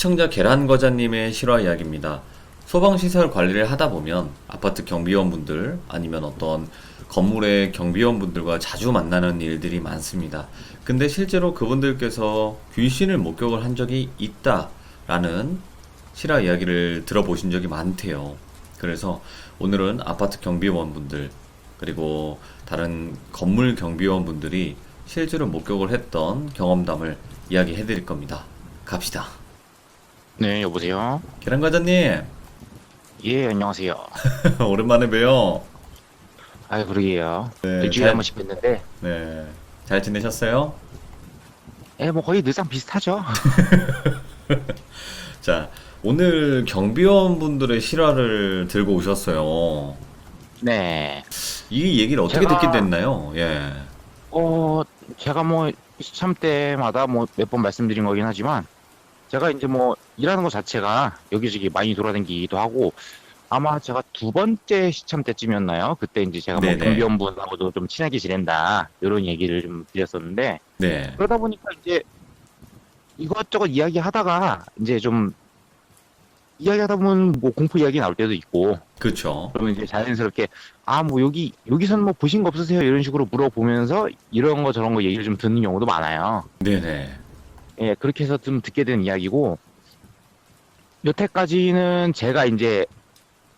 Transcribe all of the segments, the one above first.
시청자 계란과자님의 실화 이야기입니다. 소방시설 관리를 하다 보면 아파트 경비원분들 아니면 어떤 건물의 경비원분들과 자주 만나는 일들이 많습니다. 근데 실제로 그분들께서 귀신을 목격을 한 적이 있다라는 실화 이야기를 들어보신 적이 많대요. 그래서 오늘은 아파트 경비원분들 그리고 다른 건물 경비원분들이 실제로 목격을 했던 경험담을 이야기해 드릴 겁니다. 갑시다. 네, 여보세요? 계란과자님, 예, 안녕하세요. 오랜만에 봬요. 아유, 그러게요. 네, 일주일에 한 번씩 뵀는데, 네, 잘 지내셨어요? 예, 뭐 거의 늘상 비슷하죠? 자, 오늘 경비원분들의 실화를 들고 오셨어요. 네. 이 얘기를 어떻게 제가, 듣게 됐나요? 예. 어, 제가 뭐, 시참 때마다 뭐 몇 번 말씀드린 거긴 하지만, 제가 이제 뭐, 일하는 것 자체가 여기저기 많이 돌아다니기도 하고, 아마 제가 두 번째 시참 때쯤이었나요? 그때 이제 제가 뭐 네네. 경비원분하고도 좀 친하게 지낸다, 이런 얘기를 좀 드렸었는데, 네. 그러다 보니까 이제 이것저것 이야기하다가, 이제 좀, 이야기하다 보면 뭐 공포 이야기 나올 때도 있고, 그쵸. 그러면 이제 자연스럽게 아 뭐 여기선 뭐 보신 거 없으세요? 이런 식으로 물어보면서 이런 거 저런 거 얘기를 좀 듣는 경우도 많아요. 네네. 예, 그렇게 해서 좀 듣게 된 이야기고 여태까지는 제가 이제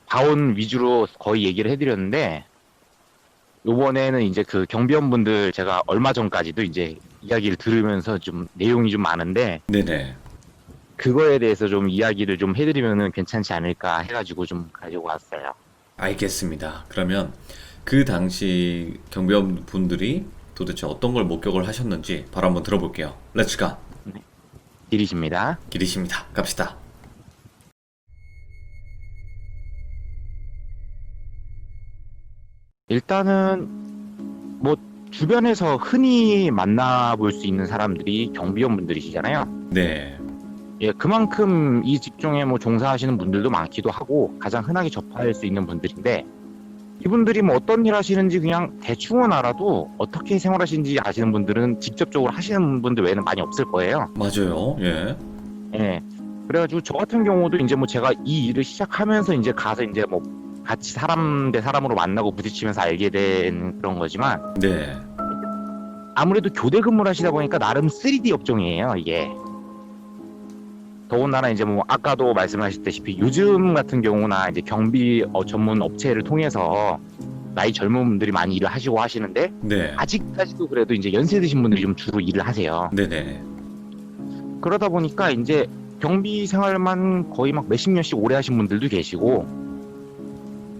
봐온 위주로 거의 얘기를 해드렸는데 요번에는 이제 그 경비원분들 제가 얼마 전까지도 이제 이야기를 들으면서 좀 내용이 좀 많은데 네네. 그거에 대해서 좀 이야기를 좀 해드리면은 괜찮지 않을까 해가지고 좀 가지고 왔어요. 알겠습니다. 그러면 그 당시 경비원분들이 도대체 어떤 걸 목격을 하셨는지 바로 한번 들어볼게요. 렛츠가. 디리십니다. 길이십니다. 갑시다. 일단은 뭐 주변에서 흔히 만나볼 수 있는 사람들이 경비원분들이시잖아요. 네. 예, 그만큼 이 직종에 뭐 종사하시는 분들도 많기도 하고 가장 흔하게 접할 수 있는 분들인데 이분들이 뭐 어떤 일 하시는지 그냥 대충은 알아도 어떻게 생활하시는지 아시는 분들은 직접적으로 하시는 분들 외에는 많이 없을 거예요. 맞아요. 예. 예. 그래가지고 저 같은 경우도 이제 뭐 제가 이 일을 시작하면서 이제 가서 이제 뭐 같이 사람 대 사람으로 만나고 부딪히면서 알게 된 그런 거지만 네. 아무래도 교대 근무를 하시다 보니까 나름 3D 업종이에요, 이게. 더군다나 이제 뭐 아까도 말씀하셨다시피 요즘 같은 경우나 이제 경비 전문 업체를 통해서 나이 젊은 분들이 많이 일을 하시고 하시는데 네. 아직까지도 그래도 이제 연세 드신 분들이 좀 주로 일을 하세요. 네네. 그러다 보니까 이제 경비 생활만 거의 막 몇십 년씩 오래 하신 분들도 계시고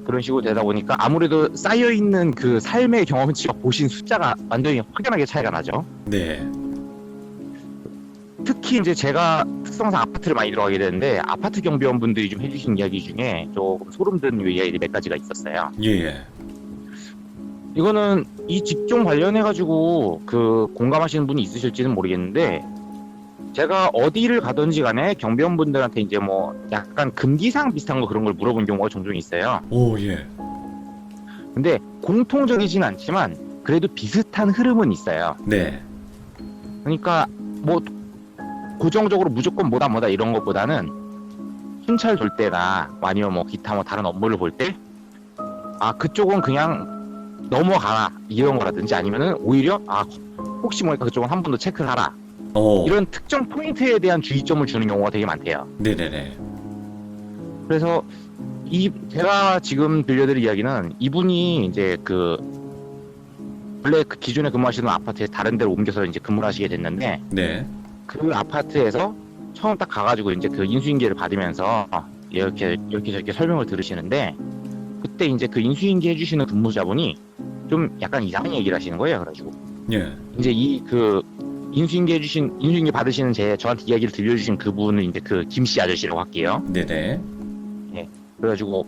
그런 식으로 되다 보니까 아무래도 쌓여있는 그 삶의 경험치가 보신 숫자가 완전히 확연하게 차이가 나죠. 네. 특히 이제 제가 특성상 아파트를 많이 들어가게 되는데 아파트 경비원분들이 좀 해주신 이야기 중에 조금 소름 돋는 이야기 몇 가지가 있었어요. 예, 예. 이거는 이 직종 관련해가지고 그 공감하시는 분이 있으실지는 모르겠는데 제가 어디를 가든지 간에 경비원분들한테 이제 뭐 약간 금기사항 비슷한 거 그런 걸 물어본 경우가 종종 있어요. 오, 예. 근데 공통적이진 않지만 그래도 비슷한 흐름은 있어요. 네. 그러니까 뭐 고정적으로 무조건 뭐다 이런 것보다는 순찰 돌 때나 아니면 뭐 기타 뭐 다른 업무를 볼 때 아 그쪽은 그냥 넘어가라 이런 거라든지 아니면은 오히려 아 혹시 모르니까 그쪽은 한 번 더 체크를 하라 오. 이런 특정 포인트에 대한 주의점을 주는 경우가 되게 많대요. 네네네. 그래서 이 제가 지금 들려드릴 이야기는 이분이 이제 그 원래 그 기존에 근무하시던 아파트에 다른 데로 옮겨서 이제 근무를 하시게 됐는데 네. 그 아파트에서 처음 딱 가가지고 이제 그 인수인계를 받으면서 이렇게 저렇게 설명을 들으시는데 그때 이제 그 인수인계 해주시는 근무자분이 좀 약간 이상한 얘기를 하시는 거예요. 그래가지고 예. 이제 이 그 인수인계 받으시는 저한테 이야기를 들려주신 그분은 이제 그 김씨 아저씨라고 할게요. 네네. 그래가지고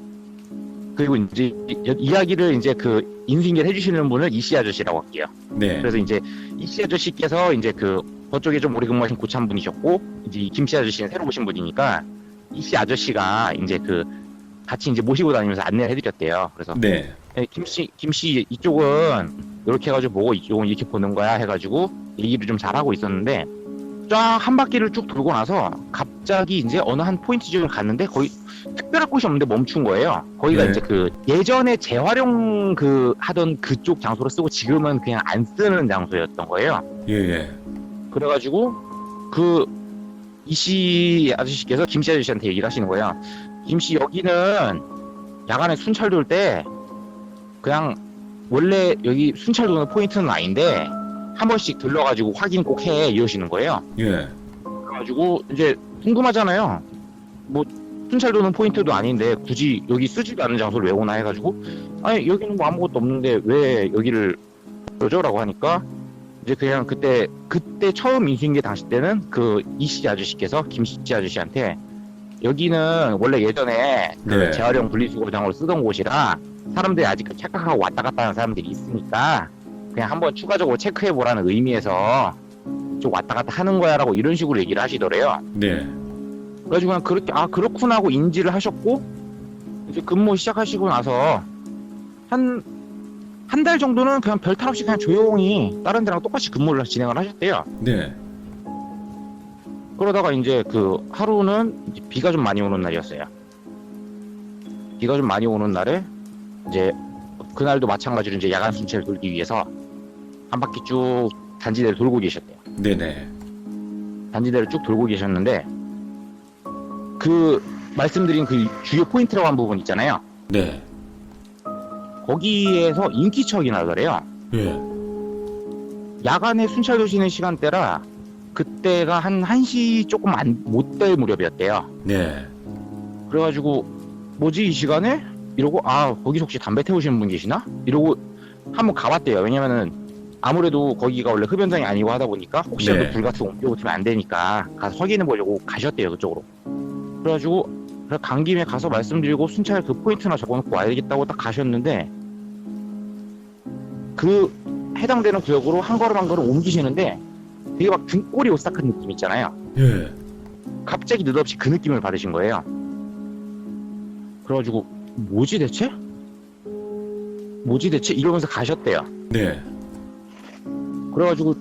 그리고 이제 이야기를 이제 그 인수인계를 해주시는 분을 이씨 아저씨라고 할게요. 네. 그래서 이제 이씨 아저씨께서 이제 그 저쪽에 좀 오래 근무하신 고참 분이셨고 이제 이 김씨 아저씨는 새로 오신 분이니까 이씨 아저씨가 이제 그 같이 이제 모시고 다니면서 안내를 해드렸대요. 그래서 네. 김씨 이쪽은 이렇게 해가지고 보고 이쪽은 이렇게 보는 거야 해가지고 얘기를 좀 잘하고 있었는데 쫙 한 바퀴를 쭉 돌고 나서 갑자기 이제 어느 한 포인트 지점을 갔는데 거기 특별한 곳이 없는데 멈춘 거예요. 거기가 네. 이제 그 예전에 재활용 그 하던 그쪽 장소로 쓰고 지금은 그냥 안 쓰는 장소였던 거예요. 예, 예. 그래가지고 그 이씨 아저씨께서 김씨 아저씨한테 얘기를 하시는 거예요. 김씨 여기는 야간에 순찰 돌 때 그냥 원래 여기 순찰 도는 포인트는 아닌데 한 번씩 들러가지고 확인 꼭 해 이러시는 거예요. 예. 그래가지고 이제 궁금하잖아요. 뭐 순찰 도는 포인트도 아닌데 굳이 여기 쓰지도 않은 장소를 왜 오나 해가지고 아니 여기는 뭐 아무것도 없는데 왜 여기를 여죠라고 하니까 이제 그냥 그때 처음 인수인 게 당시 때는 그 이씨 아저씨께서 김씨 아저씨한테 여기는 원래 예전에 그 네. 재활용 분리수거장으로 쓰던 곳이라 사람들이 아직 착각하고 왔다 갔다 하는 사람들이 있으니까 그냥 한번 추가적으로 체크해 보라는 의미에서 좀 왔다 갔다 하는 거야라고 이런 식으로 얘기를 하시더래요. 네. 그래가지고 그냥 그렇게 아 그렇구나 하고 인지를 하셨고 이제 근무 시작하시고 나서 한 달 정도는 그냥 별탈 없이 그냥 조용히 다른 데랑 똑같이 근무를 진행을 하셨대요. 네. 그러다가 이제 그 하루는 이제 비가 좀 많이 오는 날이었어요. 비가 좀 많이 오는 날에 이제 그날도 마찬가지로 이제 야간 순찰을 돌기 위해서 한 바퀴 쭉 단지대를 돌고 계셨대요. 네네. 단지대를 쭉 돌고 계셨는데 그 말씀드린 그 주요 포인트라고 한 부분 있잖아요. 네. 거기에서 인기척이 나더래요. 예. 야간에 순찰 도시는 시간대라 그때가 한 1시 조금 못 될 무렵이었대요. 네. 그래가지고 뭐지 이 시간에? 이러고 아 거기서 혹시 담배 태우시는 분 계시나? 이러고 한번 가봤대요. 왜냐면은 아무래도 거기가 원래 흡연장이 아니고 하다 보니까 혹시라도 네. 불 같은 거 옮겨붙으면 안 되니까 가서 확인해 보려고 가셨대요 그쪽으로. 그래가지고 간 김에 가서 말씀드리고 순찰 그 포인트나 적어놓고 와야겠다고 딱 가셨는데 그 해당되는 구역으로 한 걸음 한 걸음 옮기시는데 되게 막 등골이 오싹한 느낌 있잖아요. 예. 갑자기 느닷없이 그 느낌을 받으신 거예요. 그래가지고 뭐지 대체? 이러면서 가셨대요. 네. 그래가지고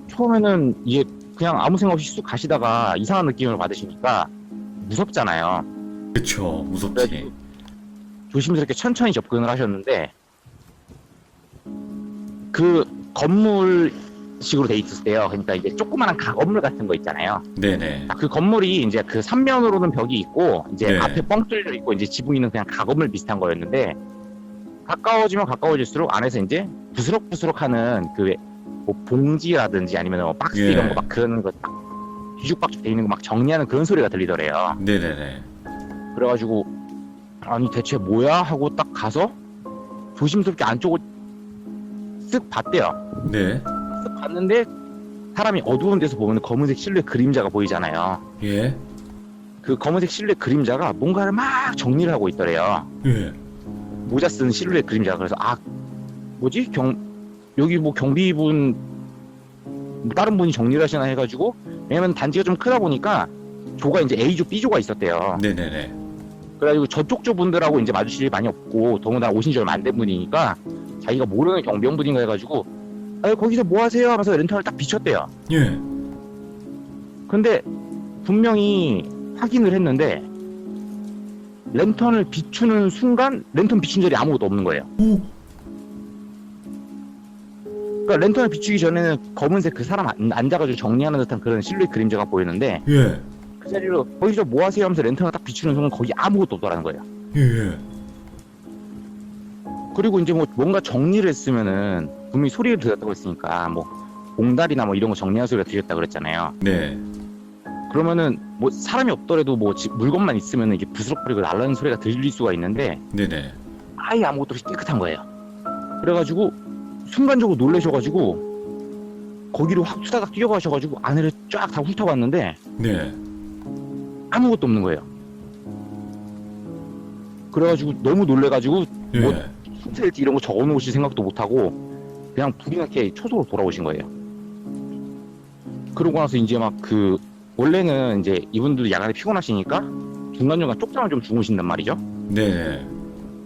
처음에는 이게 그냥 아무 생각 없이 쑥 가시다가 이상한 느낌을 받으시니까 무섭잖아요. 그쵸. 무섭지. 그래가지고 조심스럽게 천천히 접근을 하셨는데 그 건물식으로 돼 있었대요. 그러니까 이제 조그마한 가건물 같은 거 있잖아요. 네네. 그 건물이 이제 그 3면으로는 벽이 있고 이제 네. 앞에 뻥 뚫려 있고 이제 지붕이는 그냥 가건물 비슷한 거였는데 가까워지면 가까워질수록 안에서 이제 부스럭부스럭하는 그 뭐 봉지라든지 아니면 뭐 박스 예. 이런 거 막 그런 거 딱 뒤죽박죽 돼 있는 거 막 정리하는 그런 소리가 들리더래요. 네네네. 그래가지고 아니 대체 뭐야 하고 딱 가서 조심스럽게 안쪽을 쓱 봤대요. 네. 쓱 봤는데 사람이 어두운 데서 보면 검은색 실루엣 그림자가 보이잖아요. 예. 그 검은색 실루엣 그림자가 뭔가를 막 정리를 하고 있더래요. 예. 모자 쓴 실루엣 그림자가. 그래서 아 뭐지 여기 뭐 경비분 다른 분이 정리를 하시나 해가지고 왜냐면 단지가 좀 크다 보니까 조가 이제 A조 B조가 있었대요. 네네네. 그래가지고 저쪽 조 분들하고 이제 마주칠 일이 많이 없고 더군다나 오신 지 얼마 안 된 분이니까 자기가 모르는 경비원분인가 해가지고 아 거기서 뭐 하세요 하면서 랜턴을 딱 비췄대요. 예. 근데 분명히 확인을 했는데 랜턴을 비추는 순간 랜턴 비춘 자리에 아무것도 없는 거예요. 오. 그러니까 랜턴을 비추기 전에는 검은색 그 사람 앉아가지고 정리하는 듯한 그런 실루엣 그림자가 보이는데 예. 그 자리로 거기서 뭐 하세요 하면서 랜턴을 딱 비추는 순간 거기 아무것도 없더라는 거예요. 예. 그리고 이제 뭐 뭔가 정리를 했으면은 분명히 소리를 들었다고 했으니까 뭐 봉다리나 뭐 이런 거 정리하는 소리가 들렸다 그랬잖아요. 네. 그러면은 뭐 사람이 없더라도 뭐 물건만 있으면은 이게 부스럭거리고 날라는 소리가 들릴 수가 있는데 네네. 아예 아무것도 없이 깨끗한 거예요. 그래가지고 순간적으로 놀라셔가지고 거기로 확 투다닥 뛰어가셔가지고 안을 쫙 다 훑어봤는데 네. 아무것도 없는 거예요. 그래가지고 너무 놀래가지고 예. 뭐 콘센트 이런 거 적어놓으실 생각도 못하고 그냥 불이 나게 초소로 돌아오신 거예요. 그러고 나서 이제 막 그 원래는 이제 이분들도 야간에 피곤하시니까 중간중간 쪽잠을 좀 주무신단 말이죠. 네네.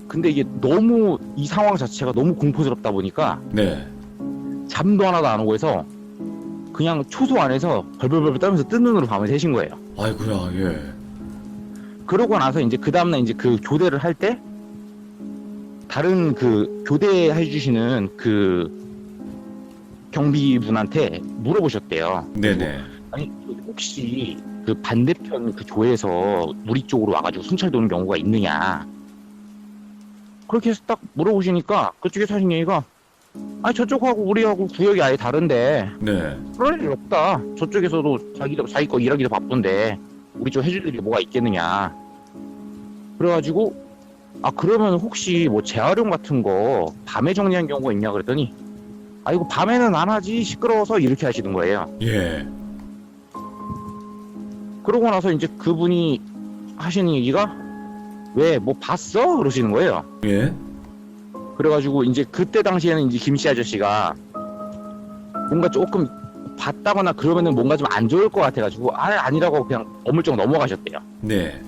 근데 이게 너무 이 상황 자체가 너무 공포스럽다 보니까 네. 잠도 하나도 안 오고 해서 그냥 초소 안에서 벌벌벌 떨면서 뜬 눈으로 밤을 새신 거예요. 아이고야, 예. 그러고 나서 이제 그 다음날 이제 그 교대를 할 때 다른 그 교대해 주시는 그 경비분한테 물어보셨대요. 네네. 아니 혹시 그 반대편 그 조에서 우리 쪽으로 와가지고 순찰 도는 경우가 있느냐. 그렇게 해서 딱 물어보시니까 그쪽에 사신 얘기가 아니 저쪽하고 우리하고 구역이 아예 다른데 네. 그럴 일 없다. 저쪽에서도 자기 거 일하기도 바쁜데 우리 쪽 해줄 일이 뭐가 있겠느냐. 그래가지고 아 그러면 혹시 뭐 재활용 같은 거 밤에 정리한 경우가 있냐 그랬더니 아 이거 밤에는 안 하지 시끄러워서 이렇게 하시는 거예요. 예. 그러고 나서 이제 그분이 하시는 얘기가 왜 뭐 봤어? 그러시는 거예요. 예. 그래가지고 이제 그때 당시에는 이제 김씨 아저씨가 뭔가 조금 봤다거나 그러면은 뭔가 좀 안 좋을 것 같아가지고 아니라고 그냥 어물쩍 넘어가셨대요. 네.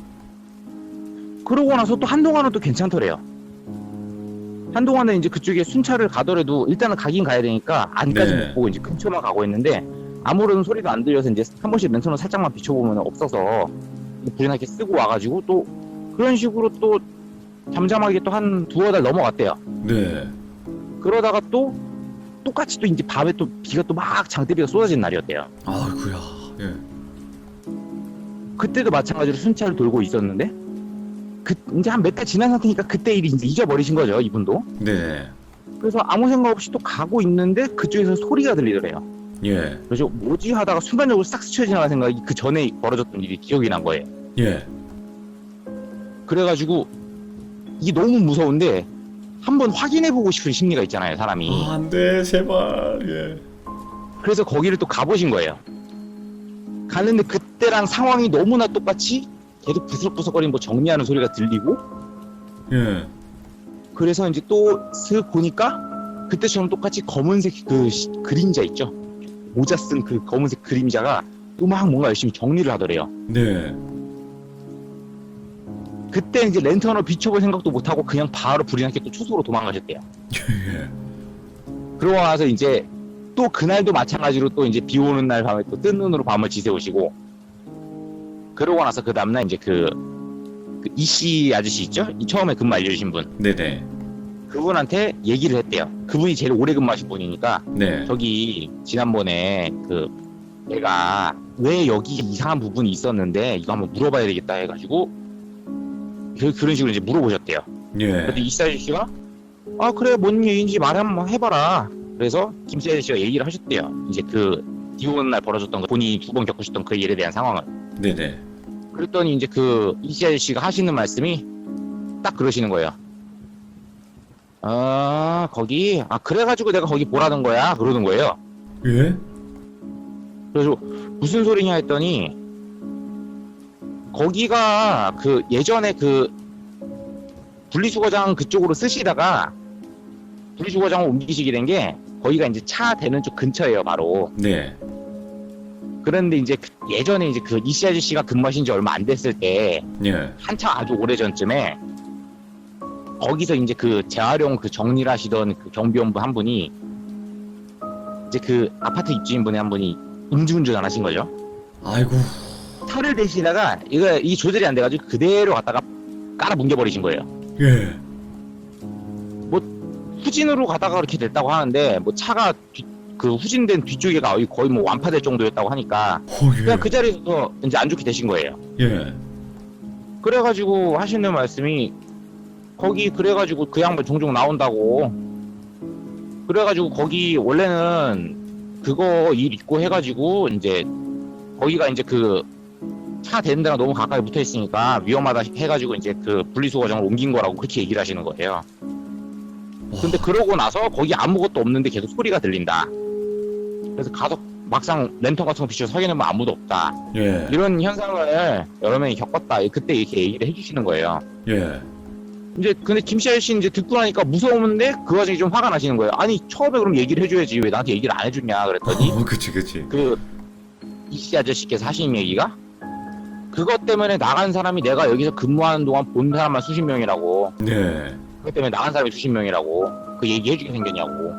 그러고 나서 또 한동안은 또 괜찮더래요. 한동안은 이제 그쪽에 순찰을 가더라도 일단은 가긴 가야 되니까 안까지 네. 못 보고 이제 근처만 가고 있는데 아무런 소리도 안 들려서 이제 한 번씩 랜턴을 살짝만 비춰보면 없어서 불이나 이렇게 쓰고 와가지고 또 그런 식으로 또 잠잠하게 또 한 두어 달 넘어갔대요. 네. 그러다가 또 똑같이 또 이제 밤에 또 비가 또 막 장대비가 쏟아진 날이었대요. 아이고야, 예. 그때도 마찬가지로 순찰을 돌고 있었는데 이제 한 몇 달 지난 상태니까 그때 일이 이제 잊어버리신 거죠, 이분도. 네. 그래서 아무 생각 없이 또 가고 있는데 그쪽에서 소리가 들리더래요. 예. 그래서 뭐지 하다가 순간적으로 싹 스쳐 지나간 생각이 그 전에 벌어졌던 일이 기억이 난 거예요. 예. 그래가지고 이게 너무 무서운데 한번 확인해보고 싶은 심리가 있잖아요, 사람이. 아, 안 돼, 제발. 예. 그래서 거기를 또 가보신 거예요. 가는데 그때랑 상황이 너무나 똑같이 계속 부스럭부스럭거리는 뭐 정리하는 소리가 들리고 예. 그래서 이제 또 슥 보니까 그때처럼 똑같이 검은색 그 그림자 있죠? 모자 쓴 그 검은색 그림자가 또 막 뭔가 열심히 정리를 하더래요. 네. 그때 이제 랜턴을 비춰볼 생각도 못하고 그냥 바로 불이 나게 또 초소로 도망가셨대요. 예. 그러고 나서 이제 또 그날도 마찬가지로 또 이제 비 오는 날 밤에 또 뜬 눈으로 밤을 지새우시고 그러고 나서 그 다음날 이제 그 이씨 아저씨 있죠? 이 처음에 근무 알려주신 분. 네네. 그분한테 얘기를 했대요. 그분이 제일 오래 근무하신 분이니까 네. 저기 지난번에 그 내가 왜 여기 이상한 부분이 있었는데 이거 한번 물어봐야 되겠다 해가지고 그런 식으로 이제 물어보셨대요. 예. 그래서 이씨 아저씨가 아 그래 뭔 얘기인지 말 한번 해봐라. 그래서 김씨 아저씨가 얘기를 하셨대요. 이제 그 비 오는 날 벌어졌던 거 본인이 두 번 겪으셨던 그 일에 대한 상황을. 네네. 그랬더니 이제 그 이씨 아저씨가 하시는 말씀이 딱 그러시는 거예요. 아 거기 그래가지고 내가 거기 보라는 거야 그러는 거예요. 예? 그래서 무슨 소리냐 했더니 거기가 그 예전에 그 분리수거장 그쪽으로 쓰시다가 분리수거장을 옮기시게 된 게 거기가 이제 차 대는 쪽 근처예요 바로. 네. 그런데 이제 예전에 이제 그 이씨 아저씨가 근무하신 지 얼마 안 됐을 때 예. 한참 아주 오래전쯤에 거기서 이제 그 재활용 그 정리를 하시던 그 경비원분 한 분이 이제 그 아파트 입주인분의 한 분이 음주운전 하신 거죠. 아이고. 차를 대시다가 이 조절이 안 돼가지고 그대로 갖다가 깔아 뭉개버리신 거예요. 예. 후진으로 가다가 그렇게 됐다고 하는데 뭐 차가 그 후진된 뒤쪽에가 거의 뭐 완파될 정도였다고 하니까 예. 그냥 그 자리에서 이제 안 좋게 되신 거예요. 예. 그래가지고 하시는 말씀이 거기 그래가지고 그 양반 종종 나온다고 그래가지고 거기 원래는 그거 일 있고 해가지고 이제 거기가 이제 그 차 대는 데랑 너무 가까이 붙어 있으니까 위험하다 해가지고 이제 그 분리수거장을 옮긴 거라고 그렇게 얘기를 하시는 거예요. 근데 그러고 나서 거기 아무것도 없는데 계속 소리가 들린다. 그래서 가서 막상 랜턴 같은 거 비춰서 확인해보면 아무도 없다. 예. 이런 현상을 여러 명이 겪었다. 그때 이렇게 얘기를 해주시는 거예요. 예. 이제 근데 김씨 아저씨 이제 듣고 나니까 무서웠는데 그 와중에 좀 화가 나시는 거예요. 아니 처음에 그럼 얘기를 해줘야지 왜 나한테 얘기를 안 해줬냐 그랬더니 그치. 그 이씨 아저씨께서 하신 얘기가 그것 때문에 나간 사람이 내가 여기서 근무하는 동안 본 사람만 수십 명이라고. 네. 그것 때문에 나간 사람이 수십 명이라고. 그 얘기해주게 생겼냐고.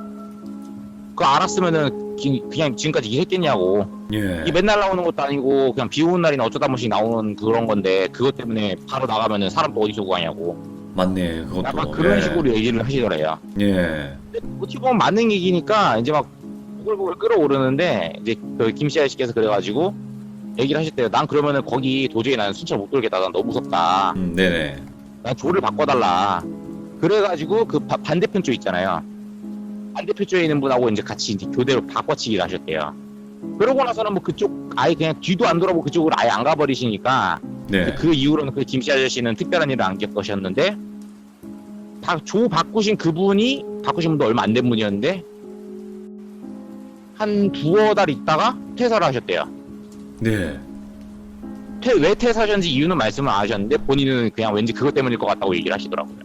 그거 알았으면은 그냥 지금까지 일했겠냐고. 예. 이게 맨날 나오는 것도 아니고 그냥 비 오는 날이나 어쩌다 한 번씩 나오는 그런 건데 그것 때문에 바로 나가면은 사람 또 어디서 구하냐고. 맞네. 그것도. 약간 그런 예. 식으로 얘기를 하시더래요. 예. 어떻게 보면 맞는 얘기니까 이제 막 보글보글 끓어오르는데 이제 그 김씨 아저씨께서 그래가지고 얘기를 하셨대요. 난 그러면은 거기 도저히 나는 순찰 못 돌겠다. 난 너무 무섭다. 네네. 난 조를 바꿔달라. 그래가지고 그 반대편 쪽 있잖아요. 반대편 쪽에 있는 분하고 이제 같이 이제 교대로 바꿔치기를 하셨대요. 그러고 나서는 뭐 그쪽 아예 그냥 뒤도 안 돌아보고 그쪽으로 아예 안 가버리시니까 네. 그 이후로는 그 김씨 아저씨는 특별한 일을 안 겪으셨는데 조 바꾸신 그분이 바꾸신 분도 얼마 안 된 분이었는데 한 두어 달 있다가 퇴사를 하셨대요. 네. 왜 퇴사하셨는지 이유는 말씀을 안 하셨는데 본인은 그냥 왠지 그것 때문일 것 같다고 얘기를 하시더라고요.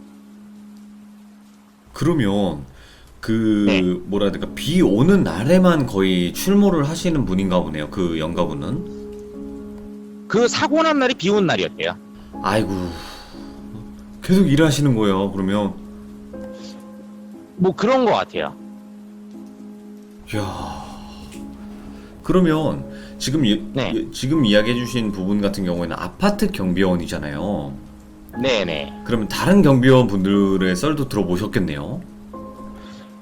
그러면 그 네. 뭐라 해야 될까, 비 오는 날에만 거의 출몰을 하시는 분인가 보네요. 그 영가분은. 그 사고 난 날이 비 온 날이었대요. 아이고. 계속 일하시는 거예요. 그러면. 뭐 그런 것 같아요. 이야. 그러면 지금 네. 지금 이야기해주신 부분 같은 경우에는 아파트 경비원이잖아요. 네네. 그러면 다른 경비원 분들의 썰도 들어보셨겠네요.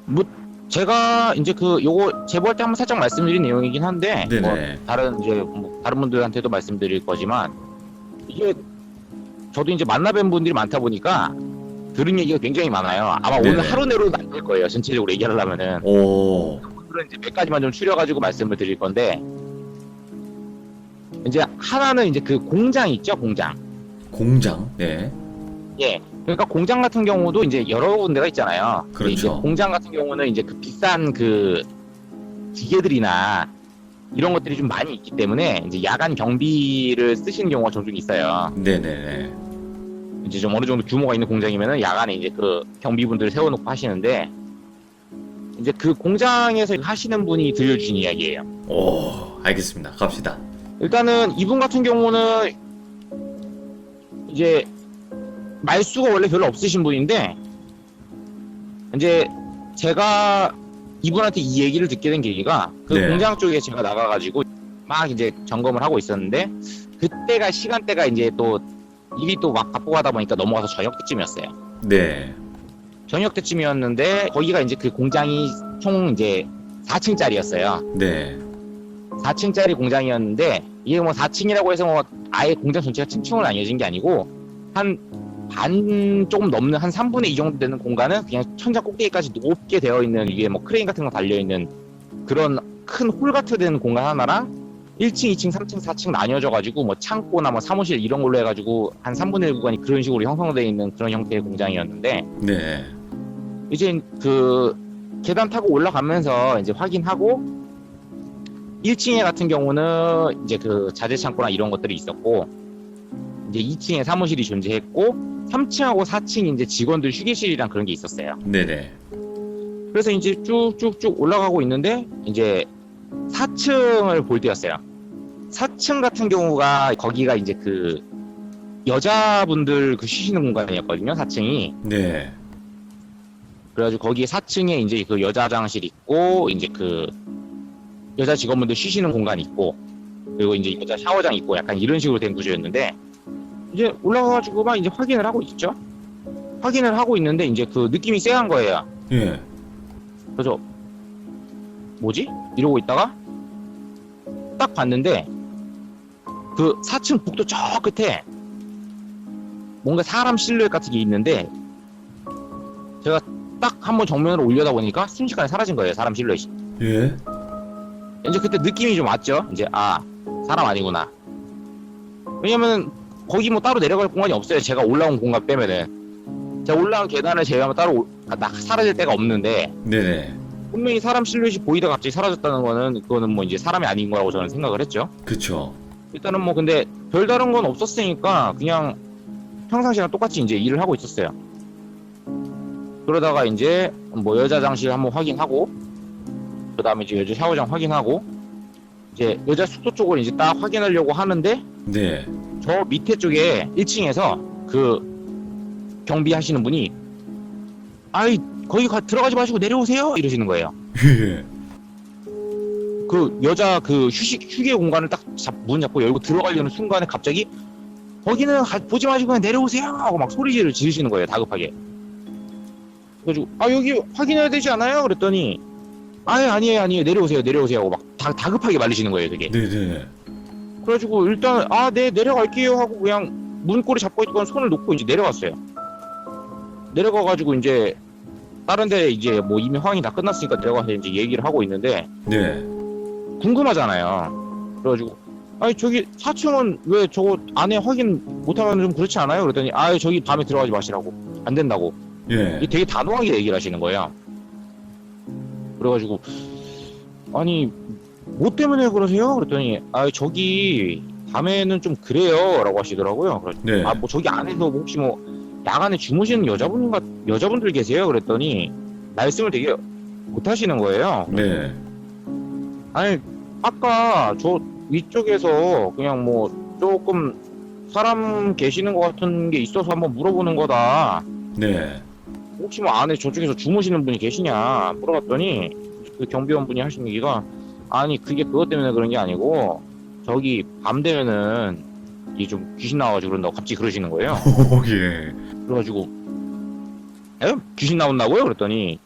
뭐 제가 이제 그 요거 제보할 때 한번 살짝 말씀드린 내용이긴 한데 네네. 뭐 다른 이제 뭐 다른 분들한테도 말씀드릴 거지만 이게 저도 이제 만나뵌 분들이 많다 보니까 들은 얘기가 굉장히 많아요. 아마 네네. 오늘 하루 내로는 안 될 거예요. 전체적으로 얘기하려면은 오. 오늘은 이제 몇 가지만 좀 추려가지고 말씀을 드릴 건데 이제 하나는 이제 그 공장 있죠, 공장. 공장. 네. 예. 그러니까 공장 같은 경우도 이제 여러 군데가 있잖아요. 근데 그렇죠. 이제 공장 같은 경우는 이제 그 비싼 그 기계들이나 이런 것들이 좀 많이 있기 때문에 이제 야간 경비를 쓰시는 경우가 종종 있어요. 네네네. 이제 좀 어느 정도 규모가 있는 공장이면은 야간에 이제 그 경비분들을 세워놓고 하시는데 이제 그 공장에서 하시는 분이 들려주신 이야기예요. 오, 알겠습니다. 갑시다. 일단은 이분 같은 경우는 이제 말수가 원래 별로 없으신 분인데 이제 제가 이분한테 이 얘기를 듣게 된 계기가 그 네. 공장 쪽에 제가 나가가지고 막 이제 점검을 하고 있었는데 그때가 시간대가 이제 또 일이 또 막 바쁘고 하다 보니까 넘어가서 저녁 때쯤이었어요. 네. 저녁 때쯤이었는데 거기가 이제 그 공장이 총 이제 4층짜리였어요. 네. 4층짜리 공장이었는데 이게 뭐 4층이라고 해서 뭐 아예 공장 전체가 층층으로 나뉘어진 게 아니고 한 반 조금 넘는 한 3분의 2 정도 되는 공간은 그냥 천장 꼭대기까지 높게 되어 있는 이게 뭐 크레인 같은 거 달려 있는 그런 큰 홀 같은 된 공간 하나랑 1층, 2층, 3층, 4층 나뉘어져 가지고 뭐 창고나 뭐 사무실 이런 걸로 해가지고 한 3분의 1 구간이 그런 식으로 형성되어 있는 그런 형태의 공장이었는데 네. 이제 그 계단 타고 올라가면서 이제 확인하고 1층에 같은 경우는 이제 그 자재 창고나 이런 것들이 있었고 이제 2층에 사무실이 존재했고 3층하고 4층 이제 직원들 휴게실이랑 그런 게 있었어요. 네네. 그래서 이제 쭉쭉쭉 올라가고 있는데 이제 4층을 볼 때였어요. 4층 같은 경우가 거기가 이제 그 여자분들 그 쉬시는 공간이었거든요. 4층이. 네. 그래가지고 거기에 4층에 이제 그 여자 화장실 있고 이제 그 여자 직원분들 쉬시는 공간 있고 그리고 이제 여자 샤워장 있고 약간 이런 식으로 된 구조였는데 이제 올라가가지고 막 이제 확인을 하고 있죠. 확인을 하고 있는데 이제 그 느낌이 쎄한 거예요. 예. 그래서 뭐지? 이러고 있다가 딱 봤는데 그 4층 복도 저 끝에 뭔가 사람 실루엣 같은 게 있는데 제가 딱 한번 정면으로 올려다보니까 순식간에 사라진 거예요. 사람 실루엣이. 예. 이제 그때 느낌이 좀 왔죠. 이제 아 사람 아니구나. 왜냐면 거기 뭐 따로 내려갈 공간이 없어요. 제가 올라온 공간 빼면은 제가 올라온 계단을 제외하면 따로 사라질 데가 없는데 네네. 분명히 사람 실루엣이 보이다가 갑자기 사라졌다는 거는 그거는 뭐 이제 사람이 아닌 거라고 저는 생각을 했죠. 그쵸. 일단은 뭐 근데 별다른 건 없었으니까 그냥 평상시랑 똑같이 이제 일을 하고 있었어요. 그러다가 이제 뭐 여자 장실 한번 확인하고 그 다음에 이제 여자 샤워장 확인하고 이제 여자 숙소 쪽을 이제 딱 확인하려고 하는데 네. 저 밑에 쪽에 1층에서 그 경비하시는 분이 아이 거기 들어가지 마시고 내려오세요 이러시는 거예요. 예. 그 여자 그 휴게 공간을 딱 문 잡고 열고 들어가려는 순간에 갑자기 거기는 보지 마시고 그냥 내려오세요 하고 막 소리를 지르시는 거예요, 다급하게. 그래가지고 여기 확인해야 되지 않아요? 그랬더니 아니에요 내려오세요 하고 막 다급하게 말리시는 거예요, 되게. 네네. 그래가지고 일단 네 내려갈게요 하고 그냥 문고리 잡고 있던 손을 놓고 이제 내려갔어요. 내려가가지고 이제 다른 데 이제 뭐 이미 확인이 다 끝났으니까 내려가서 이제 얘기를 하고 있는데 네. 궁금하잖아요. 그래가지고 저기 4층은 왜 저거 안에 확인 못하면 좀 그렇지 않아요? 그랬더니 저기 밤에 들어가지 마시라고, 안 된다고. 예. 되게 단호하게 얘기를 하시는 거예요. 그래가지고 뭐 때문에 그러세요? 그랬더니 저기 밤에는 좀 그래요 라고 하시더라고요. 그래서 네. 뭐 저기 안에서 뭐 혹시 뭐 야간에 주무시는 여자분들 계세요? 그랬더니 말씀을 되게 못하시는 거예요. 네. 아까 저 위쪽에서 그냥 뭐 조금 사람 계시는 것 같은 게 있어서 한번 물어보는 거다. 네. 혹시 뭐 안에 저쪽에서 주무시는 분이 계시냐 물어봤더니 그 경비원 분이 하신 얘기가 그게 그것 때문에 그런 게 아니고 저기 밤 되면은 이게 좀 귀신 나와가지고 그런다고 갑자기 그러시는 거예요. 오, 예. 그래가지고 귀신 나온다고요? 그랬더니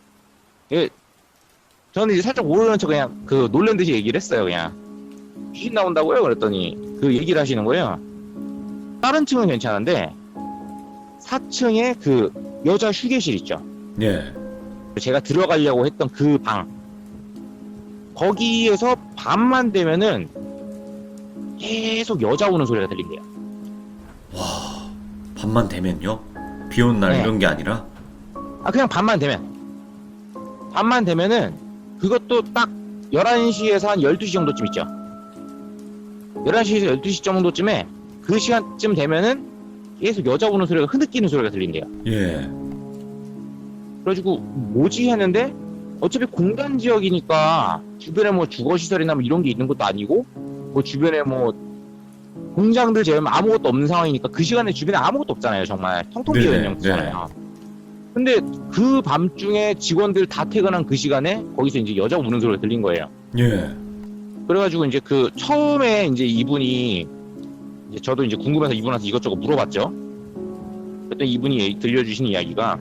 저는 이제 살짝 모르는 척 그냥 놀란 듯이 얘기를 했어요. 그냥 귀신 나온다고요? 그랬더니 그 얘기를 하시는 거예요. 다른 층은 괜찮은데 4층에 그 여자 휴게실 있죠. 예. 제가 들어가려고 했던 그 방, 거기에서 밤만 되면은 계속 여자 우는 소리가 들린대요. 밤만 되면요? 비 오는 날 네. 이런 게 아니라? 그냥 밤만 되면은 그것도 딱 11시에서 한 12시 정도쯤 있죠. 11시에서 12시 정도쯤에 그 시간쯤 되면은 계속 여자 우는 소리가 흐느끼는 소리가 들린대요. 예. 그래가지고 뭐지 했는데 어차피 공단 지역이니까 주변에 뭐 주거시설이나 뭐 이런 게 있는 것도 아니고 뭐 주변에 뭐 공장들 제외하면 아무것도 없는 상황이니까 그 시간에 주변에 아무것도 없잖아요. 정말 텅텅 비어 있는 곳이잖아요. 근데 그 밤중에 직원들 다 퇴근한 그 시간에 거기서 이제 여자 우는 소리가 들린 거예요. 예. 그래가지고 이제 그 처음에 이제 이분이 이제 저도 이제 궁금해서 이분한테 이것저것 물어봤죠. 그랬더니 이분이 들려주신 이야기가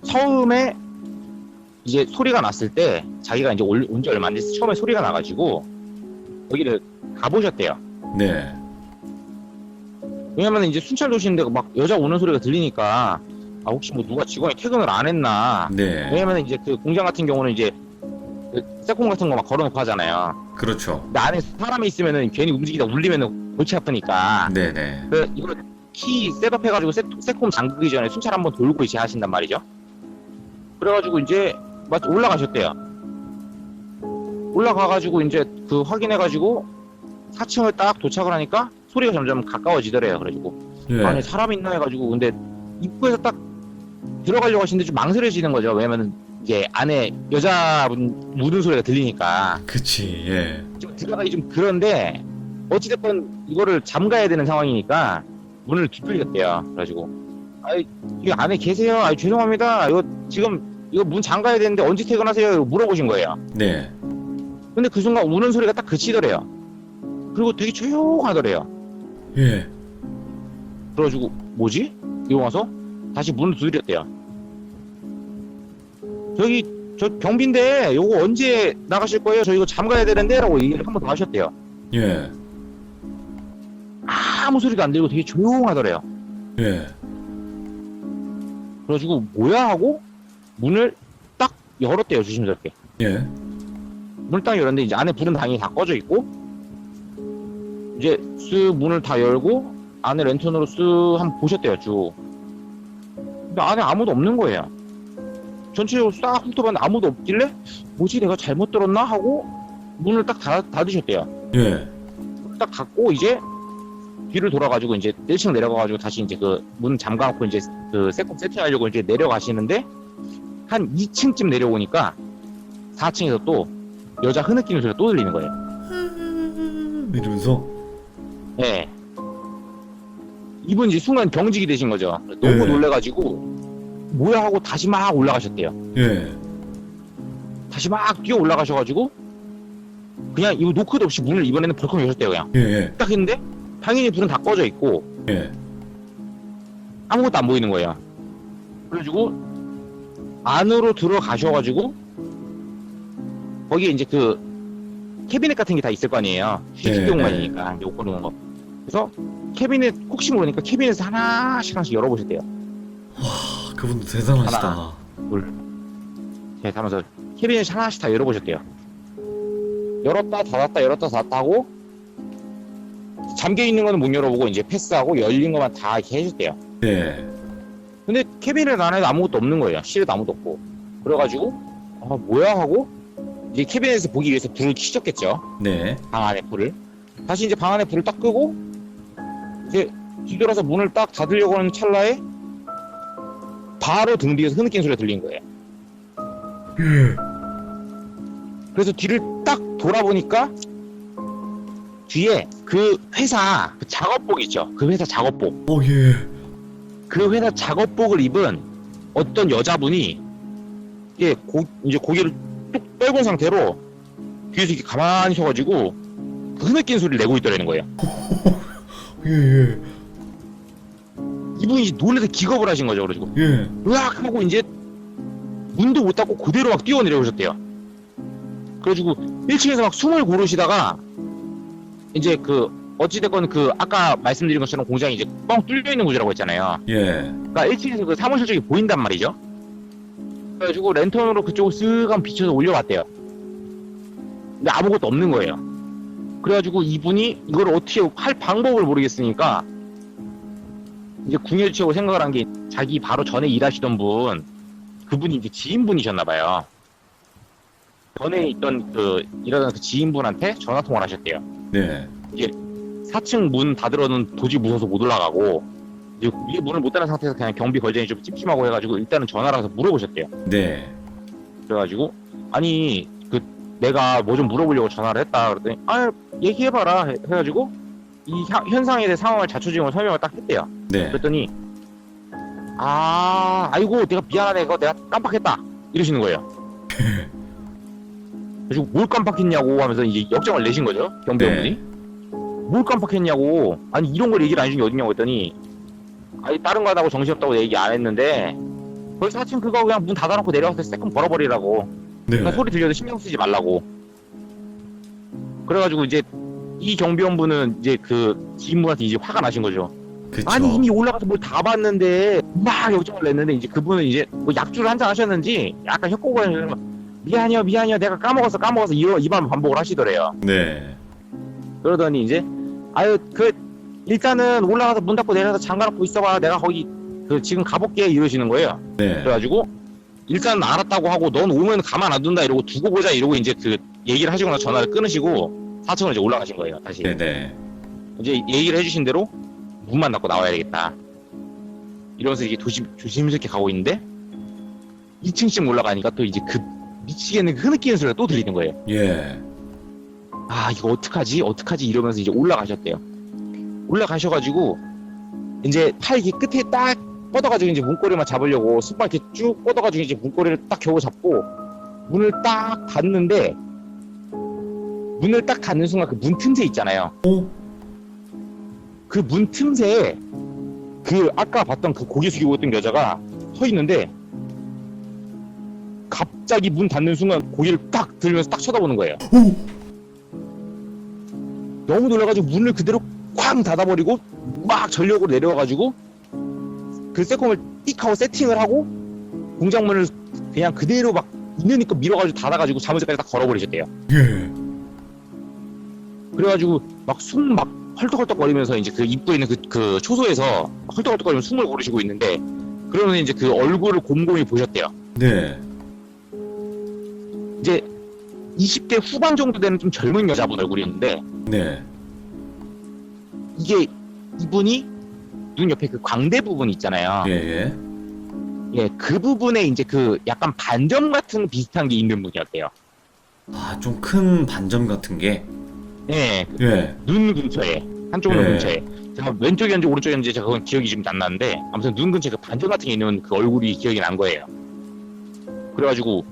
처음에 이제 소리가 났을 때 자기가 이제 온 지 얼마 안 돼서 처음에 소리가 나가지고 거기를 가보셨대요. 네. 왜냐면 이제 순찰 도시인데 막 여자 우는 소리가 들리니까 혹시 뭐 누가 직원이 퇴근을 안 했나. 네. 왜냐면 이제 그 공장 같은 경우는 이제 그 세콘 같은 거 막 걸어놓고 하잖아요. 그렇죠. 근데 안에 사람이 있으면은 괜히 움직이다 울리면은 골치 아프니까. 네네. 그 이거 키 셋업해가지고 세콤 잠그기 전에 순찰 한번 돌고 이제 하신단 말이죠. 그래가지고 이제 올라가셨대요. 올라가가지고 이제 그 확인해가지고 4층을 딱 도착을 하니까 소리가 점점 가까워지더래요. 그래가지고 예. 안에 사람 있나 해가지고 근데 입구에서 딱 들어가려고 하시는데 좀 망설여지는 거죠. 왜냐면은 이제 안에 여자분 우는 소리가 들리니까. 그치. 예. 좀 들어가기 좀 그런데 어찌됐건 이거를 잠가야 되는 상황이니까 문을 두들겼대요. 그래가지고 이 안에 계세요? 죄송합니다. 이거 문 잠가야 되는데 언제 퇴근하세요? 물어보신 거예요. 네. 근데 그 순간 우는 소리가 딱 그치더래요. 그리고 되게 조용하더래요. 예. 그래가지고 뭐지? 이거 와서 다시 문을 두드렸대요. 저 경비인데 요거 언제 나가실 거예요? 저 이거 잠가야 되는데 라고 얘기를 한 번 더 하셨대요. 예. 아무 소리가 안 들리고 되게 조용하더래요. 예. 그래가지고 뭐야 하고 문을 딱 열었대요. 조심스럽게 예. 문을 딱 열었는데 이제 안에 불은 당연히 다 꺼져 있고 이제 쓱 문을 다 열고 안에 랜턴으로 쓱 한번 보셨대요. 쭉. 근데 안에 아무도 없는 거예요. 전체적으로 싹 훑어봤는데 아무도 없길래 뭐지 내가 잘못 들었나 하고 문을 딱 닫으셨대요. 예. 딱 닫고 이제 뒤를 돌아가지고 이제 1층 내려가가지고 다시 이제 그 문 잠가놓고 이제 그 세콤 세팅하려고 이제 내려가시는데 한 2층쯤 내려오니까 4층에서 또 여자 흐느끼는 소리가 또 들리는 거예요. 이러면서. 예. 이분 이제 순간 경직이 되신 거죠. 너무 예. 놀래가지고 뭐야 하고 다시 막 올라가셨대요. 예. 다시 막 뛰어 올라가셔가지고 그냥 이거 노크도 없이 문을 이번에는 벌컥 여셨대요. 그냥 예, 예, 딱 했는데 당연히 불은 다 꺼져 있고 예. 아무것도 안 보이는 거예요. 그래가지고 안으로 들어가셔가지고 거기에 이제 그 캐비넷 같은 게 다 있을 거 아니에요. 네, 휴식 공간이니까 이제 옷 꺼놓은 거. 그래서 캐비넷 혹시 모르니까 캐비넷을 하나씩 열어보셨대요. 아, 그분도 대단하시다. 하나. 제가 하면서 캐비넷 하나씩 다 열어보셨대요. 열었다 닫았다 열었다 닫았다 하고 잠겨 있는 거는 못 열어보고 이제 패스하고 열린 것만 다 이렇게 해줬대요. 네, 근데 캐비넷 안에도 아무것도 없는 거예요. 실에도 아무것도 없고. 그래가지고 아 뭐야 하고 이제 캐비넷에서 보기 위해서 불을 켜졌겠죠. 네, 방 안에 불을. 다시 이제 방 안에 불을 딱 끄고 이제 뒤돌아서 문을 딱 닫으려고 하는 찰나에 바로 등 뒤에서 흐느끼는 소리가 들린 거예요. 그래서 뒤를 딱 돌아보니까 뒤에 그 회사 그 작업복 있죠. 그 회사 작업복. 예. 그 회사 작업복을 입은 어떤 여자분이 이제 고개를 뚝 떨군 상태로 뒤에서 이렇게 가만히 서가지고 그 흐느끼는 소리를 내고 있더라는 거예요. 예, 이분이 놀라서 기겁을 하신 거죠. 그래가지고 예. 으악 하고 이제 문도 못 닫고 그대로 막 뛰어내려오셨대요. 그래가지고 1층에서 막 숨을 고르시다가 이제 그 어찌됐건 그 아까 말씀드린 것처럼 공장이 이제 뻥 뚫려 있는 구조라고 했잖아요. 예. 그러니까 1층에서 그 사무실 쪽이 보인단 말이죠. 그래가지고 랜턴으로 그쪽을 쓱 한번 비춰서 올려봤대요. 근데 아무것도 없는 거예요. 그래가지고 이분이 이걸 어떻게 할 방법을 모르겠으니까 이제 궁여지책으로 생각을 한 게 자기 바로 전에 일하시던 분 그분이 이제 지인분이셨나봐요. 전에 있던 그 일하던 그 지인분한테 전화 통화를 하셨대요. 네. 4층 문 닫으러는 도저히 무서워서 못 올라가고 이제 위에 문을 못 닫은 상태에서 그냥 경비 걸장이 좀 찜찜하고 해가지고 일단은 전화를 해서 물어보셨대요. 네. 그래가지고 아니 그 내가 뭐 좀 물어보려고 전화를 했다 그랬더니 아 얘기해봐라 해가지고 이 현상에 대해 상황을 자초지종을 설명을 딱 했대요. 네. 그랬더니 아이고 내가 미안하네 그거 내가 깜빡했다 이러시는 거예요. 그래서 뭘 깜빡했냐고 하면서 이제 역정을 내신 거죠 경비원분이. 네. 뭘 깜빡했냐고 아니 이런 걸 얘기를 안 해준 게 어딨냐고 했더니 아니 다른 거 하다고 정신없다고 얘기 안 했는데 벌써 하여튼 그거 그냥 문 닫아놓고 내려와서 세금 벌어버리라고. 네. 그러니까 소리 들려도 신경 쓰지 말라고. 그래가지고 이제 이 경비원분은 이제 그 지인분한테 이제 화가 나신 거죠. 그쵸. 아니 이미 올라가서 뭘 다 봤는데 막 역정을 냈는데 이제 그분은 이제 뭐 약주를 한잔 하셨는지 약간 협곡을 미안해요 내가 까먹었어 이 말 반복을 하시더래요. 네. 그러더니 이제 아유 그 일단은 올라가서 문 닫고 내려서 잠가놓고 있어봐 내가 거기 그 지금 가볼게 이러시는 거예요. 네. 그래가지고 일단 알았다고 하고 넌 오면 가만 안 둔다 이러고 두고 보자 이러고 이제 그 얘기를 하시고 나서 전화를 끊으시고 4층으로 이제 올라가신 거예요. 다시 네네. 이제 얘기를 해주신 대로 문만 닫고 나와야 되겠다 이러면서 이게 조심스럽게 가고 있는데 2층씩 올라가니까 또 이제 그 미치겠는 그 흐느끼는 소리가 또 들리는 거예요. 예. 아 이거 어떡하지 이러면서 이제 올라가셨대요. 올라가셔가지고 이제 팔 이렇게 끝에 딱 뻗어가지고 이제 문고리만 잡으려고 숟발 이렇게 쭉 뻗어가지고 이제 문고리를 딱 겨우 잡고 문을 딱 닫는데 문을 딱 닫는 순간 그 문 틈새 있잖아요. 오? 그 문 틈새에 그 아까 봤던 그 고개 숙이고 있던 여자가 서 있는데 갑자기 문 닫는 순간 고개를 딱 들면서 딱 쳐다보는 거예요. 오! 너무 놀라가지고 문을 그대로 쾅 닫아버리고 막 전력으로 내려와가지고 그 세콤을 띡 하고 세팅을 하고 공장문을 그냥 그대로 막 있으니까 밀어가지고 닫아가지고 사무실까지 딱 걸어버리셨대요. 예. 그래가지고 막 숨 막 헐떡헐떡거리면서 이제 그 입구에 있는 그 초소에서 헐떡헐떡거리면서 숨을 고르시고 있는데 그러면 이제 그 얼굴을 곰곰이 보셨대요. 네. 이제 20대 후반 정도 되는 좀 젊은 여자분 얼굴이었는데 네. 이게 이분이 눈 옆에 그 광대 부분 있잖아요. 예. 예, 그 부분에 이제 그 약간 반점 같은 비슷한 게 있는 분이었대요. 아, 좀 큰 반점 같은 게. 예, 예. 눈 근처에 한쪽 눈 예. 근처에 제가 왼쪽이었는지 오른쪽이었는지 제가 그건 기억이 지금 안 나는데 아무튼 눈 근처에 그 반점 같은 게 있는 그 얼굴이 기억이 난 거예요. 그래가지고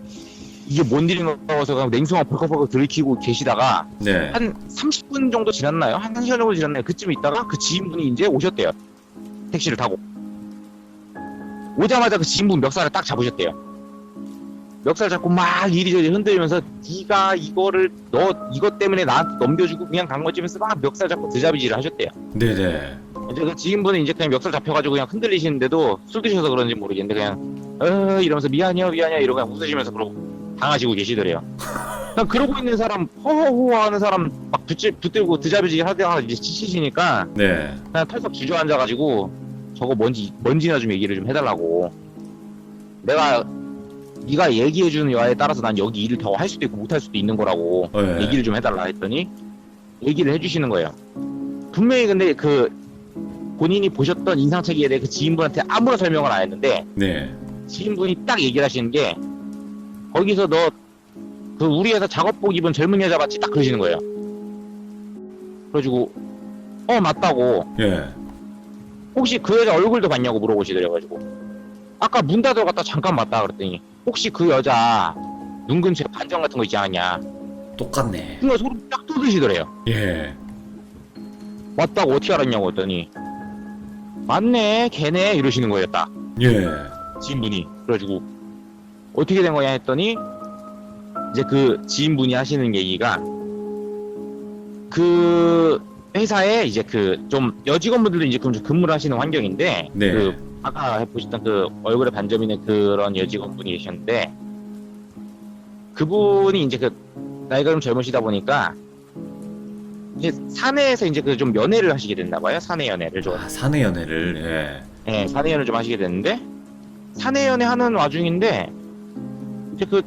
이게 뭔 일인가 해서 그냥 냉수만 벌컥벌컥 들이키고 계시다가 네. 한 30분 정도 지났나요? 한 1시간 정도 지났나요? 그쯤 있다가 그 지인분이 이제 오셨대요. 택시를 타고. 오자마자 그 지인분 멱살을 딱 잡으셨대요. 멱살 잡고 막 이리저리 흔들면서 네가 이거를 너 이것 때문에 나한테 넘겨주고 그냥 간 거지면서 막 멱살 잡고 드자비질을 하셨대요. 네네. 이제 그 지인분은 이제 그냥 멱살 잡혀가지고 그냥 흔들리시는데도 술 드셔서 그런지 모르겠는데 그냥 이러면서 미안해요 이러고 그냥 웃으시면서 그러고 당하시고 계시더래요. 그냥 그러고 있는 사람 허허허 하는 사람 막 붙들고 드자비질 하다가 이제 지치시니까 네. 그냥 털썩 주저앉아가지고 저거 뭔지나 좀 얘기를 좀 해달라고. 네가 얘기해주는 여하에 따라서 난 여기 일을 더 할 수도 있고 못 할 수도 있는 거라고 네. 얘기를 좀 해달라 했더니 얘기를 해주시는 거예요. 분명히 근데 그 본인이 보셨던 인상착의에 대해 그 지인분한테 아무런 설명을 안 했는데 네. 지인분이 딱 얘기를 하시는 게 거기서 너 그 우리 회사 작업복 입은 젊은 여자 맞지? 딱 그러시는 거예요. 그래가지고 맞다고. 예. 혹시 그 여자 얼굴도 봤냐고 물어보시더래가지고 아까 문 닫아갔다 잠깐 봤다 그랬더니 혹시 그 여자 눈 근처에 반점 같은 거 있지 않았냐. 똑같네. 그거 소름 딱 돋으시더래요. 예. 맞다고 어떻게 알았냐고 했더니 맞네 걔네 이러시는 거예요 딱 예. 지인분이. 그래가지고 어떻게 된 거냐 했더니 이제 그 지인분이 하시는 얘기가 그 회사에 이제 그 좀 여직원분들도 이제 좀 근무를 하시는 환경인데 네. 그 아까 보셨던 그 얼굴에 반점 있는 그런 여직원분이 계셨는데 그분이 이제 그 나이가 좀 젊으시다 보니까 이제 사내에서 이제 그 좀 연애를 하시게 됐나 봐요. 사내 연애를 좀. 아, 사내 연애를. 예. 네, 사내 연애를 좀 하시게 됐는데 사내 연애 하는 와중인데 이제 그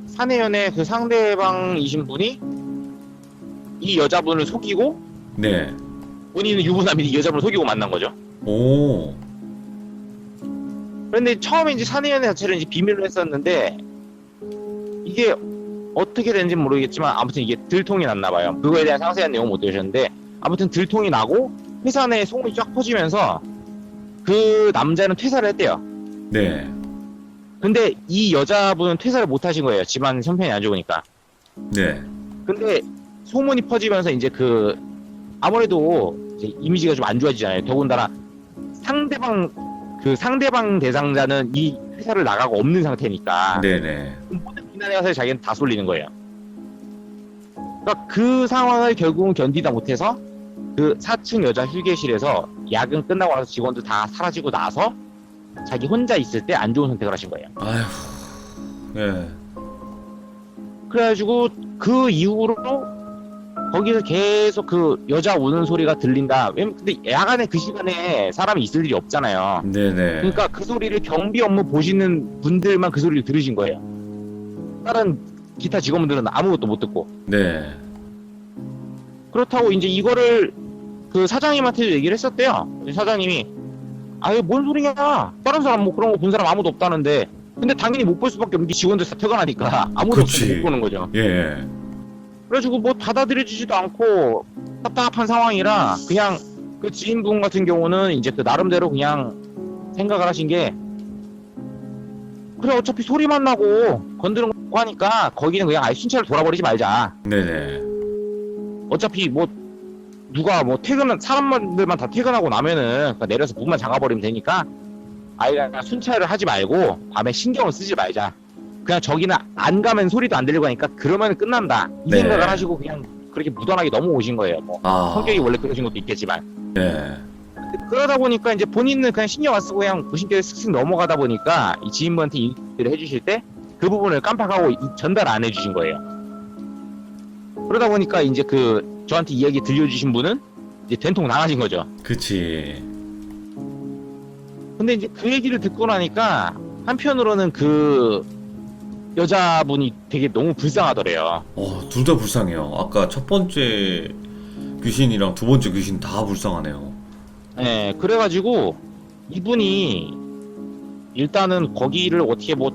사내 연애 그 상대방이신 분이 이 여자분을 속이고 네. 본인은 유부남이 이 여자분을 속이고 만난 거죠. 오. 그런데 처음에 이제 사내 연애 자체를 이제 비밀로 했었는데 이게 어떻게 되는지 모르겠지만 아무튼 이게 들통이 났나 봐요. 그거에 대한 상세한 내용은 못 들으셨는데 아무튼 들통이 나고 회사 내에 소문이 쫙 퍼지면서 그 남자는 퇴사를 했대요. 네. 근데 이 여자분은 퇴사를 못 하신 거예요. 집안 형편이 안 좋으니까. 네. 근데 소문이 퍼지면서 이제 그 아무래도 이제 이미지가 좀 안 좋아지잖아요. 더군다나 상대방 대상자는 이 회사를 나가고 없는 상태니까 네네. 모든 비난의 화살을 자기는 다 쏠리는 거예요. 그러니까 그 상황을 결국은 견디다 못해서 그 4층 여자 휴게실에서 야근 끝나고 나서 직원들 다 사라지고 나서 자기 혼자 있을 때 안 좋은 선택을 하신 거예요. 아휴. 예. 그래가지고 그 이후로 거기서 계속 그 여자 우는 소리가 들린다. 왜냐면 근데 야간에 그 시간에 사람이 있을 일이 없잖아요. 네네. 그러니까 그 소리를 경비 업무 보시는 분들만 그 소리를 들으신 거예요. 다른 기타 직원분들은 아무것도 못 듣고. 네. 그렇다고 이제 이거를 그 사장님한테도 얘기를 했었대요. 사장님이 아유 뭔 소리냐. 다른 사람 뭐 그런 거 본 사람 아무도 없다는데. 근데 당연히 못 볼 수밖에 없는 게 직원들 다 퇴근하니까 아무도 그치. 못 보는 거죠. 예. 그래가지고 뭐 받아들여지지도 않고 답답한 상황이라 그냥 그 지인분 같은 경우는 이제 그 나름대로 그냥 생각을 하신 게 그래 어차피 소리만 나고 건드는 거 하니까 거기는 그냥 아예 순찰을 돌아버리지 말자. 네네. 어차피 뭐 누가 뭐 사람들만 다 퇴근하고 나면은 그냥 내려서 문만 잠가버리면 되니까 아예 그냥 순찰을 하지 말고 밤에 신경을 쓰지 말자. 그냥 저기는 안 가면 소리도 안 들리고 하니까 그러면 끝난다. 이 네. 생각을 하시고 그냥 그렇게 무던하게 넘어오신 거예요. 뭐 아. 성격이 원래 그러신 것도 있겠지만. 네. 그러다 보니까 이제 본인은 그냥 신경 안 쓰고 그냥 무심결에 슥슥 넘어가다 보니까 이 지인분한테 인터뷰를 해주실 때 그 부분을 깜빡하고 전달 안 해주신 거예요. 그러다 보니까 이제 그 저한테 이야기 들려주신 분은 이제 된통 나가신 거죠. 그치. 근데 이제 그 얘기를 듣고 나니까 한편으로는 그 여자분이 되게 너무 불쌍하더래요. 둘 다 불쌍해요. 아까 첫 번째 귀신이랑 두 번째 귀신 다 불쌍하네요. 네, 그래가지고 이분이 일단은 거기를 어떻게 뭐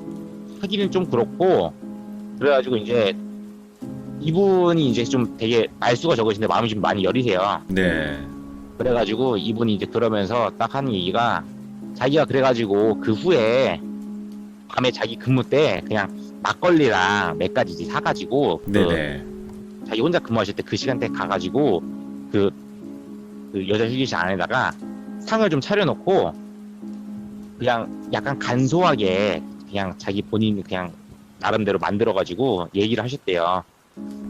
하기는 좀 그렇고 그래가지고 이제 이분이 이제 좀 되게 말수가 적으신데 마음이 좀 많이 여리세요. 네. 그래가지고 이분이 이제 그러면서 딱 하는 얘기가 자기가 그래가지고 그 후에 밤에 자기 근무 때 그냥 막걸리랑 몇 가지 이제 사가지고 네네. 자기 혼자 근무하실 때 그 시간대에 가가지고 그, 그 여자 휴게실 안에다가 상을 좀 차려놓고 그냥 약간 간소하게 그냥 자기 본인이 그냥 나름대로 만들어가지고 얘기를 하셨대요.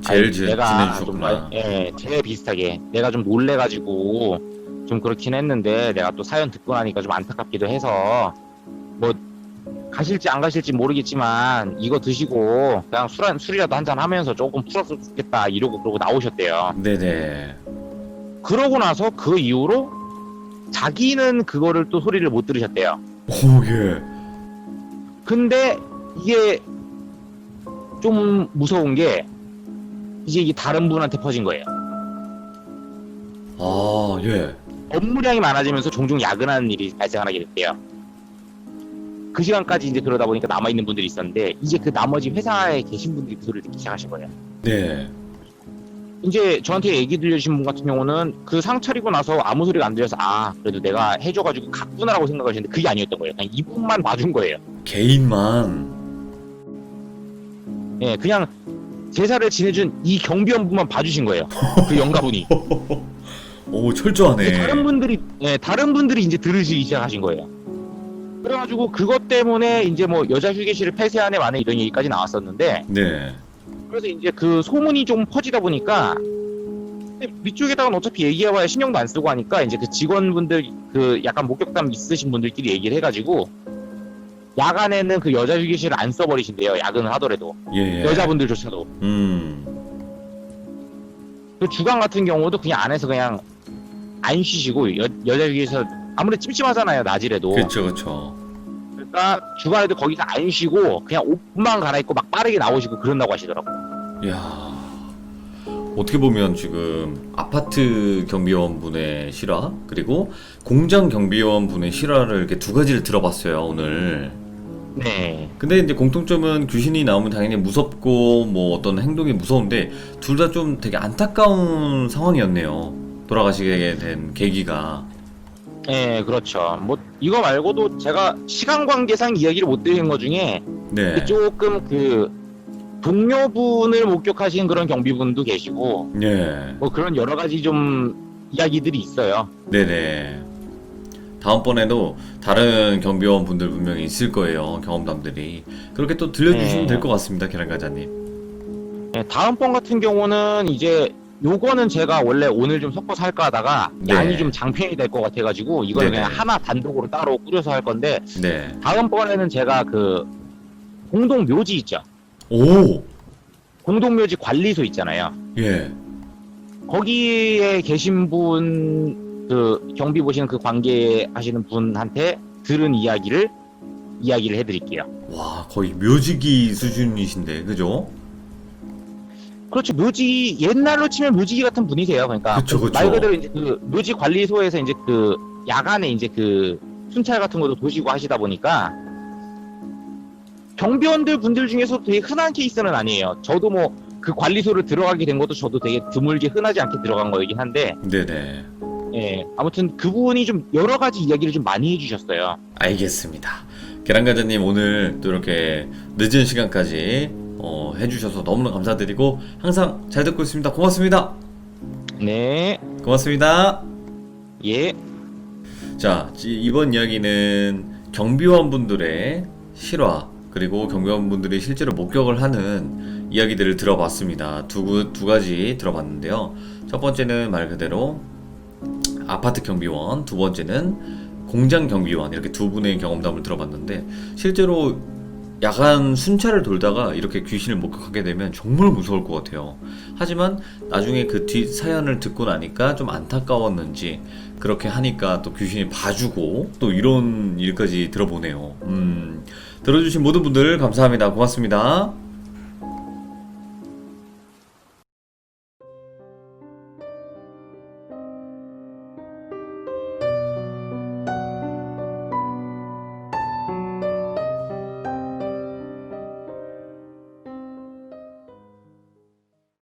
제일 아니, 내가 지내주셨구나. 제일 비슷하게 내가 좀 놀래가지고 좀 그렇긴 했는데 내가 또 사연 듣고 나니까 좀 안타깝기도 해서 뭐 가실지 안 가실지 모르겠지만 이거 드시고 그냥 술이라도 한잔 하면서 조금 풀었으면 좋겠다 이러고 그러고 나오셨대요. 네네. 그러고 나서 그 이후로 자기는 그거를 또 소리를 못 들으셨대요. 오, 예. 근데 이게 좀 무서운 게 이제 이게 다른 분한테 퍼진 거예요. 아, 예. 업무량이 많아지면서 종종 야근하는 일이 발생하게 됐대요. 그 시간까지 이제 그러다 보니까 남아있는 분들이 있었는데 이제 그 나머지 회사에 계신 분들이 그 소리를 듣기 시작하신 거예요. 네. 이제 저한테 얘기 들려주신 분 같은 경우는 그 상 차리고 나서 아무 소리가 안 들려서 아 그래도 내가 해줘가지고 갔구나라고 생각하시는데 그게 아니었던 거예요. 그냥 이분만 봐준 거예요. 개인만. 예, 그냥 제사를 지내준 이 경비원분만 봐주신 거예요. 그 영가분이. 오, 철저하네. 다른 분들이 이제 들으시기 시작하신 거예요. 그래가지고 그것 때문에 이제 뭐 여자 휴게실을 폐쇄하네 마네 이런 얘기까지 나왔었는데 네. 그래서 이제 그 소문이 좀 퍼지다 보니까 위쪽에다가는 어차피 얘기해봐야 신경도 안 쓰고 하니까 이제 그 직원분들 그 약간 목격담 있으신 분들끼리 얘기를 해가지고 야간에는 그 여자 휴게실을 안 써버리신대요. 야근을 하더라도 예, 예. 여자분들조차도. 그 주간 같은 경우도 그냥 안에서 그냥 안 쉬시고 여자 휴게실 아무래도 찜찜하잖아요 낮이라도. 그쵸, 그쵸. 그러니까 주간에도 거기서 안 쉬고 그냥 옷만 갈아입고 막 빠르게 나오시고 그런다고 하시더라고요. 이야. 어떻게 보면 지금 아파트 경비원분의 실화, 그리고 공장 경비원분의 실화를 이렇게 두 가지를 들어봤어요, 오늘. 네. 근데 이제 공통점은 귀신이 나오면 당연히 무섭고 뭐 어떤 행동이 무서운데 둘 다 좀 되게 안타까운 상황이었네요. 돌아가시게 된 계기가. 네, 그렇죠. 뭐 이거 말고도 제가 시간 관계상 이야기를 못 드린 것 중에 네. 조금 그 동료분을 목격하신 그런 경비분도 계시고 네. 뭐 그런 여러 가지 좀 이야기들이 있어요. 네네. 다음번에도 다른 경비원 분들 분명히 있을 거예요. 경험담들이. 그렇게 또 들려주시면 네. 될 것 같습니다. 계란과장님. 네, 다음번 같은 경우는 이제 요거는 제가 원래 오늘 좀 섞어서 할까 하다가 네. 양이 좀 장편이 될 것 같아가지고 이걸 네네. 그냥 하나 단독으로 따로 꾸려서 할 건데 네. 다음번에는 제가 그 공동묘지 있죠. 오! 공동묘지 관리소 있잖아요. 예. 거기에 계신 분, 그 경비 보시는 그 관계하시는 분한테 들은 이야기를 해드릴게요. 와, 거의 묘지기 수준이신데, 그죠? 그렇죠. 묘지 옛날로 치면 묘지기 같은 분이세요. 그러니까 그쵸, 그쵸. 말 그대로 이제 그 묘지 관리소에서 이제 그 야간에 이제 그 순찰 같은 것도 도시고 하시다 보니까 경비원들 분들 중에서 되게 흔한 케이스는 아니에요. 저도 뭐 그 관리소를 들어가게 된 것도 저도 되게 드물게 흔하지 않게 들어간 거이긴 한데, 네네. 예, 아무튼 그분이 좀 여러 가지 이야기를 좀 많이 해주셨어요. 알겠습니다. 계란과장님 오늘 또 이렇게 늦은 시간까지 해주셔서 너무나 감사드리고 항상 잘 듣고 있습니다. 고맙습니다. 네, 고맙습니다. 예, 자, 이번 이야기는 경비원분들의 실화, 그리고 경비원분들이 실제로 목격을 하는 이야기들을 들어봤습니다. 두 가지 들어봤는데요. 첫 번째는 말 그대로 아파트 경비원, 두 번째는 공장 경비원, 이렇게 두 분의 경험담을 들어봤는데 실제로 야간 순찰을 돌다가 이렇게 귀신을 목격하게 되면 정말 무서울 것 같아요. 하지만 나중에 그 뒷 사연을 듣고 나니까 좀 안타까웠는지 그렇게 하니까 또 귀신이 봐주고 또 이런 일까지 들어보네요. 들어주신 모든 분들 감사합니다. 고맙습니다.